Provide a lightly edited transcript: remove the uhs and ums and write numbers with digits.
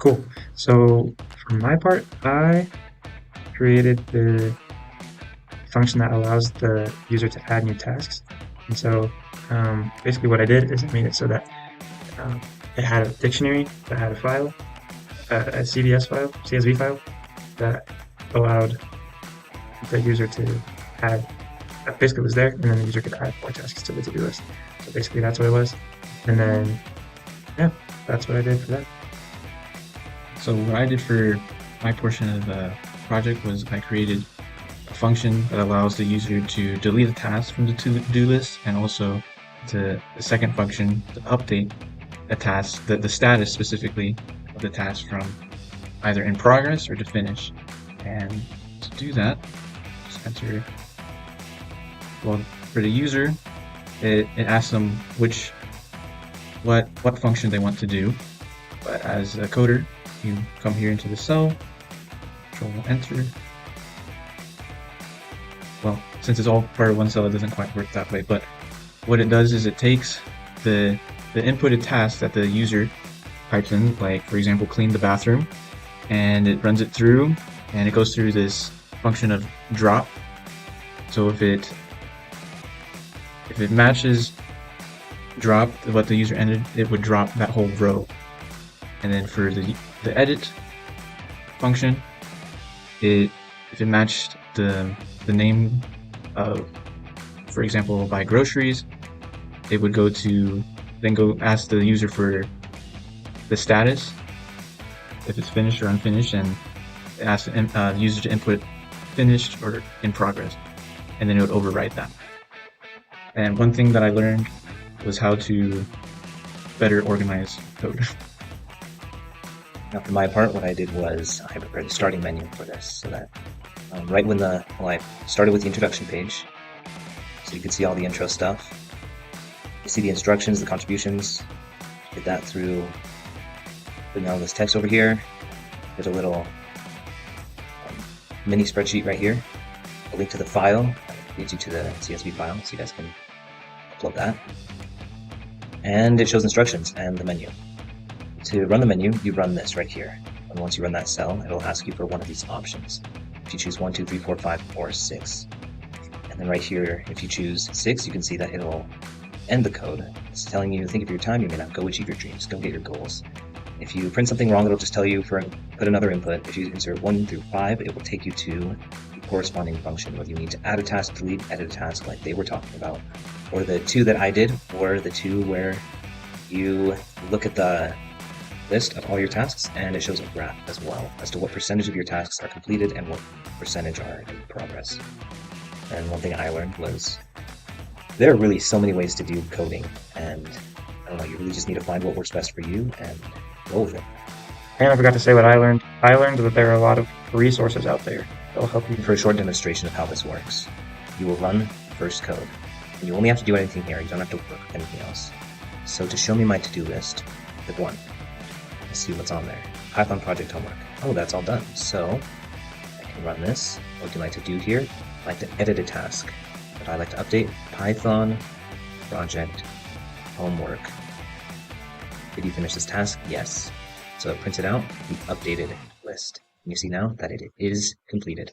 Cool. So for my part, I created the function that allows the user to add new tasks. And so basically what I did is I made it so that um, it had a dictionary that had a file, a CSV file that allowed the user to add, that basically was there, and then the user could add more tasks to the to-do list. So basically that's what it was. And then, yeah, that's what I did for that. So what I did for my portion of the project was I created a function that allows the user to delete a task from the to-do list, and also the second function to update a task, the status specifically of the task from either in progress or to finish. And to do that, just enter, well, for the user, it asks them what function they want to do. But as a coder, you come here into the cell, Control Enter. Well, since it's all part of one cell, it doesn't quite work that way, but what it does is it takes the inputted task that the user types in, like for example, clean the bathroom, and it runs it through, and it goes through this function of drop. So if it matches drop what the user entered, it would drop that whole row. And then for the edit function, if it matched the name of, for example, buy groceries, it would go ask the user for the status, if it's finished or unfinished, and ask the user to input finished or in progress, and then it would overwrite that. And one thing that I learned was how to better organize code. Now for my part, what I did was I prepared the starting menu for this, so that right when I started with the introduction page, so you can see all the intro stuff. You see the instructions, the contributions, did that through putting all this text over here. Did a little mini spreadsheet right here. A link to the file leads you to the CSV file, so you guys can upload that. And it shows instructions and the menu. To run the menu, you run this right here. And once you run that cell, it'll ask you for one of these options. If you choose 1, 2, 3, 4, 5, or 6. And then right here, if you choose 6, you can see that it'll end the code. It's telling you, think of your time, you may not go achieve your dreams, go get your goals. If you print something wrong, it'll just tell you put another input. If you insert 1 through 5, it will take you to the corresponding function, whether you need to add a task, delete, edit a task like they were talking about. Or the two that I did were the two where you look at the list of all your tasks, and it shows a graph as well as to what percentage of your tasks are completed and what percentage are in progress. And one thing I learned was there are really so many ways to do coding, and I don't know, you really just need to find what works best for you and go with it. And I forgot to say what I learned. I learned that there are a lot of resources out there that will help you. For a short demonstration of how this works, you will run the first code, and you only have to do anything here. You don't have to work with anything else. So to show me my to-do list, click 1. Let's see what's on there. Python project homework. Oh, that's all done. So I can run this. What do I like to do here? I like to edit a task. But I like to update Python project homework. Did you finish this task? Yes. So it prints it out, the updated list. And you see now that it is completed.